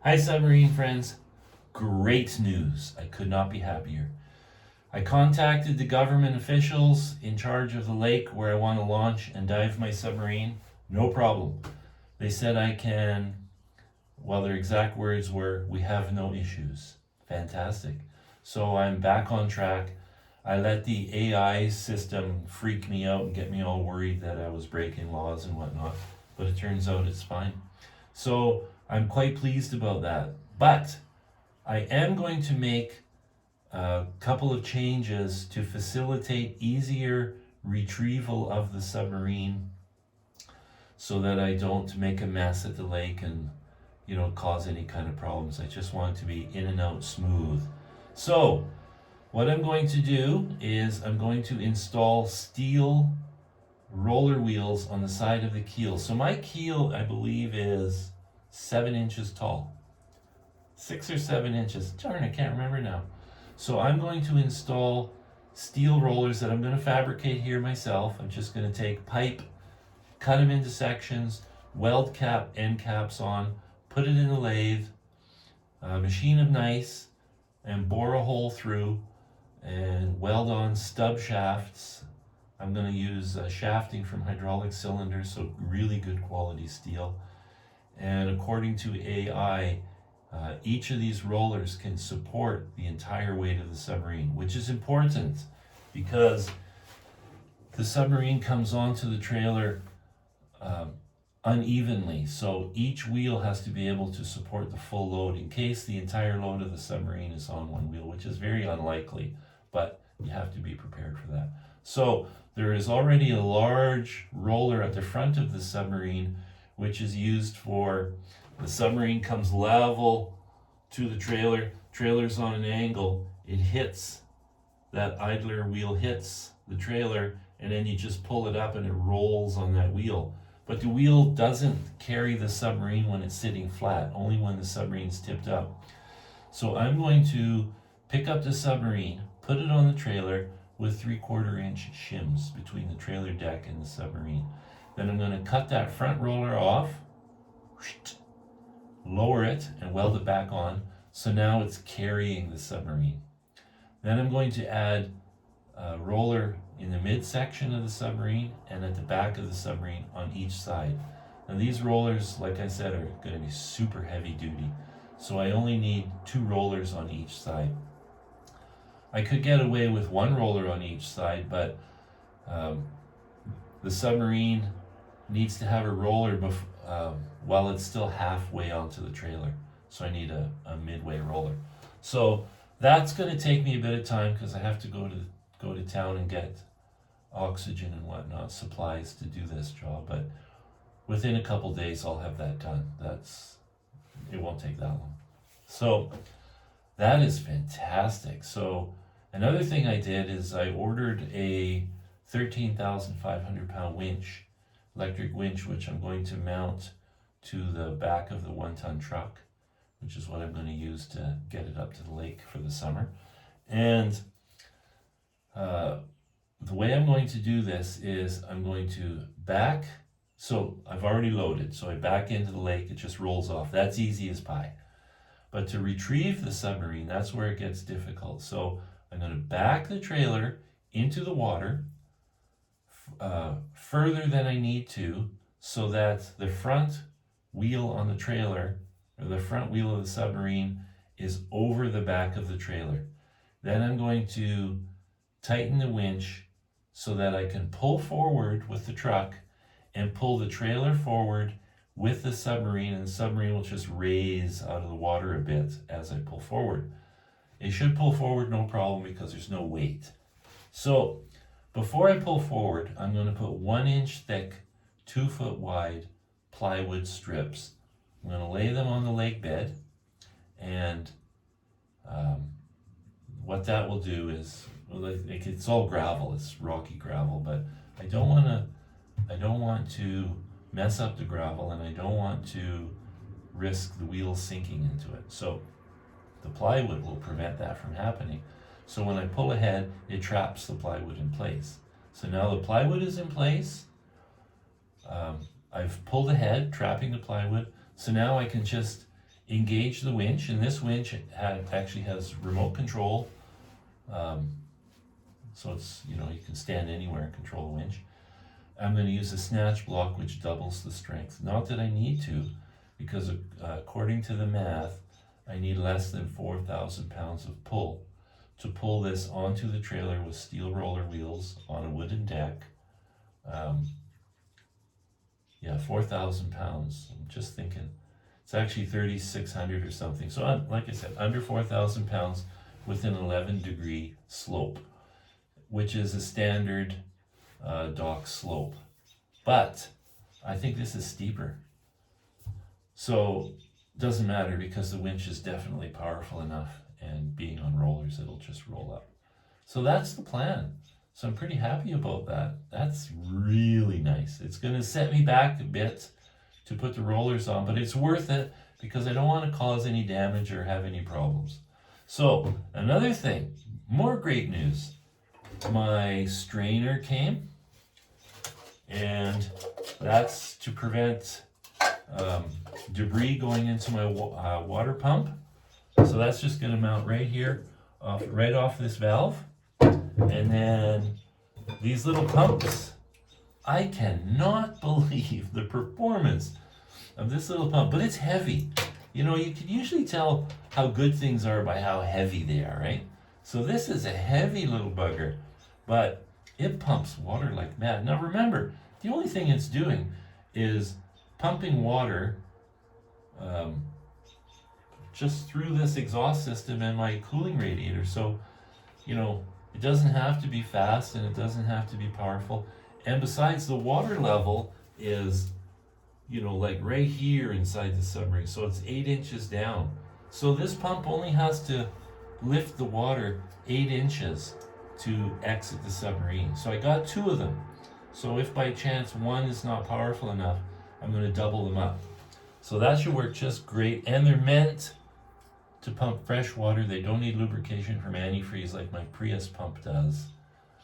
Hi, submarine friends. Great news. I could not be happier. I contacted the government officials in charge of the lake where I want to launch and dive my submarine. No problem. They said I can, well, their exact words were, "We have no issues." Fantastic. So I'm back on track. I let the AI system freak me out and get me all worried that I was breaking laws and whatnot, but it turns out it's fine. So I'm quite pleased about that. But I am going to make a couple of changes to facilitate easier retrieval of the submarine so that I don't make a mess at the lake and cause any kind of problems. I just want it to be in and out smooth. So what I'm going to do is I'm going to install steel roller wheels on the side of the keel. So my keel, I believe, is 7 inches tall. 6 or 7 inches. Darn, I can't remember now. So I'm going to install steel rollers that I'm going to fabricate here myself. I'm just going to take pipe, cut them into sections, weld end caps on, put it in the lathe, machine them nice, and bore a hole through and weld on stub shafts. I'm going to use shafting from hydraulic cylinders, so really good quality steel. And according to AI, each of these rollers can support the entire weight of the submarine, which is important because the submarine comes onto the trailer unevenly. So each wheel has to be able to support the full load in case the entire load of the submarine is on one wheel, which is very unlikely, but you have to be prepared for that. So there is already a large roller at the front of the submarine, which is used for the submarine comes level to the trailer's on an angle, it hits, that idler wheel hits the trailer, and then you just pull it up and it rolls on that wheel. But the wheel doesn't carry the submarine when it's sitting flat, only when the submarine's tipped up. So I'm going to pick up the submarine, put it on the trailer with 3/4 inch shims between the trailer deck and the submarine. Then I'm going to cut that front roller off, lower it, and weld it back on. So now it's carrying the submarine. Then I'm going to add a roller in the midsection of the submarine and at the back of the submarine on each side. Now these rollers, like I said, are going to be super heavy duty. So I only need 2 rollers on each side. I could get away with 1 roller on each side, but the submarine needs to have a roller while it's still halfway onto the trailer. So I need a midway roller. So that's going to take me a bit of time because I have to go to town and get oxygen and whatnot, supplies to do this job. But within a couple days, I'll have that done. It won't take that long. So that is fantastic. So another thing I did is I ordered a 13,500 pound winch, electric winch, which I'm going to mount to the back of the 1-ton truck, which is what I'm going to use to get it up to the lake for the summer. And the way I'm going to do this is I'm going to so I've already loaded, so I back into the lake, it just rolls off. That's easy as pie. But to retrieve the submarine, that's where it gets difficult. So I'm going to back the trailer into the water further than I need to, so that the front wheel on the trailer, or the front wheel of the submarine, is over the back of the trailer. Then I'm going to tighten the winch so that I can pull forward with the truck and pull the trailer forward with the submarine, and the submarine will just raise out of the water a bit as I pull forward. It should pull forward no problem because there's no weight. So before I pull forward, I'm going to put 1-inch thick, 2-foot wide plywood strips. I'm going to lay them on the lake bed, and what that will do is, it's all gravel, it's rocky gravel, but I don't want to mess up the gravel, and I don't want to risk the wheels sinking into it. So the plywood will prevent that from happening. So when I pull ahead, it traps the plywood in place. So now the plywood is in place. I've pulled ahead, trapping the plywood. So now I can just engage the winch, and this winch actually has remote control. So it's, you can stand anywhere and control the winch. I'm going to use a snatch block which doubles the strength. Not that I need to, because according to the math, I need less than 4,000 pounds of pull to pull this onto the trailer with steel roller wheels on a wooden deck. 4,000 pounds. I'm just thinking it's actually 3,600 or something. So like I said, under 4,000 pounds with an 11-degree slope, which is a standard dock slope. But I think this is steeper. So doesn't matter, because the winch is definitely powerful enough, and being on rollers, it'll just roll up. So that's the plan. So I'm pretty happy about that. That's really nice. It's going to set me back a bit to put the rollers on, but it's worth it because I don't want to cause any damage or have any problems. So another thing, more great news. My strainer came, and that's to prevent debris going into my water pump. So that's just going to mount right here, right off this valve. And then these little pumps, I cannot believe the performance of this little pump, but it's heavy. You can usually tell how good things are by how heavy they are, right? So this is a heavy little bugger, but it pumps water like mad. Now remember, the only thing it's doing is pumping water just through this exhaust system and my cooling radiator. So, it doesn't have to be fast, and it doesn't have to be powerful. And besides, the water level is, like right here inside the submarine. So it's 8 inches down. So this pump only has to lift the water 8 inches to exit the submarine. So I got 2 of them. So if by chance one is not powerful enough, I'm going to double them up. So that should work just great. And they're meant to pump fresh water. They don't need lubrication from antifreeze like my Prius pump does.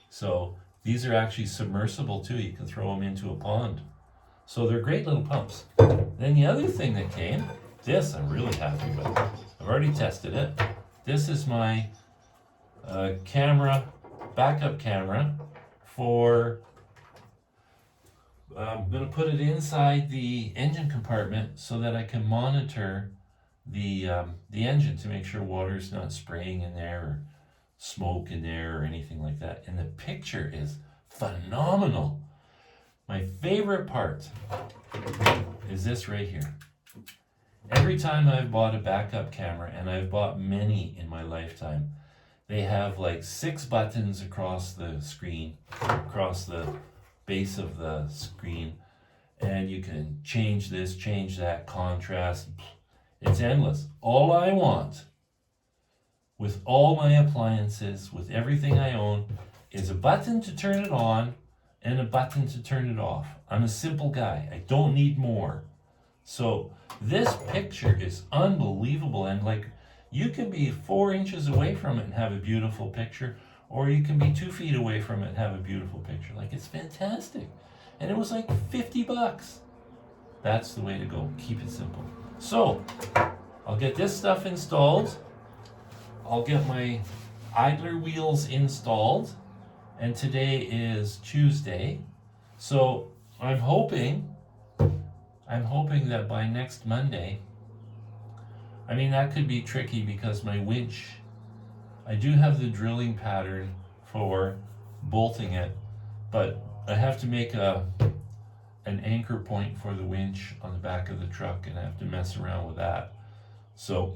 So these are actually submersible too. You can throw them into a pond. So they're great little pumps. Then the other thing that came, this I'm really happy with. I've already tested it. This is my backup camera for, I'm going to put it inside the engine compartment so that I can monitor the engine to make sure water's not spraying in there or smoke in there or anything like that. And the picture is phenomenal. My favorite part is this right here. Every time I've bought a backup camera, and I've bought many in my lifetime, they have like 6 buttons across the screen, across the base of the screen, and you can change this, change that, contrast. It's endless. All I want, with all my appliances, with everything I own, is a button to turn it on and a button to turn it off. I'm a simple guy. I don't need more. So this picture is unbelievable, and like, you can be 4 inches away from it and have a beautiful picture, or you can be 2 feet away from it and have a beautiful picture. Like, it's fantastic. And it was like $50. That's the way to go. Keep it simple. So I'll get this stuff installed. I'll get my idler wheels installed. And today is Tuesday. So I'm hoping that by next Monday, I mean, that could be tricky because my winch, I do have the drilling pattern for bolting it, but I have to make an anchor point for the winch on the back of the truck, and I have to mess around with that. So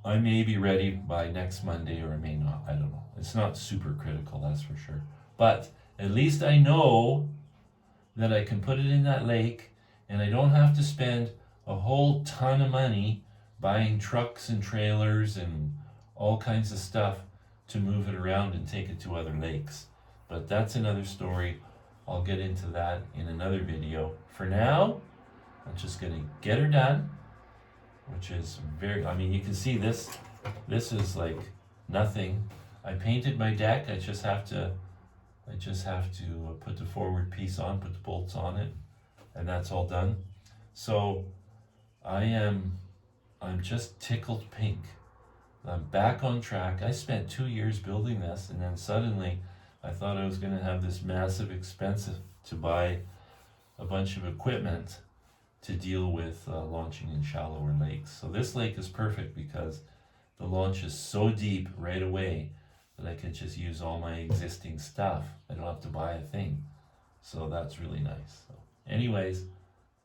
I may be ready by next Monday, or I may not. I don't know. It's not super critical, that's for sure. But at least I know that I can put it in that lake, and I don't have to spend a whole ton of money buying trucks and trailers and all kinds of stuff to move it around and take it to other lakes. But that's another story. I'll get into that in another video. For now, I'm just gonna get her done, which is you can see this is like nothing. I painted my deck. I just have to put the forward piece on, put the bolts on it, and that's all done. So I'm I'm just tickled pink. I'm back on track. I spent 2 years building this, and then suddenly I thought I was going to have this massive expense to buy a bunch of equipment to deal with launching in shallower lakes. So this lake is perfect because the launch is so deep right away that I can just use all my existing stuff. I don't have to buy a thing. So that's really nice. So anyways,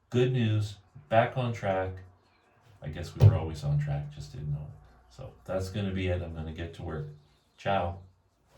good news, back on track. I guess we were always on track, just didn't know it. So that's going to be it. I'm going to get to work. Ciao.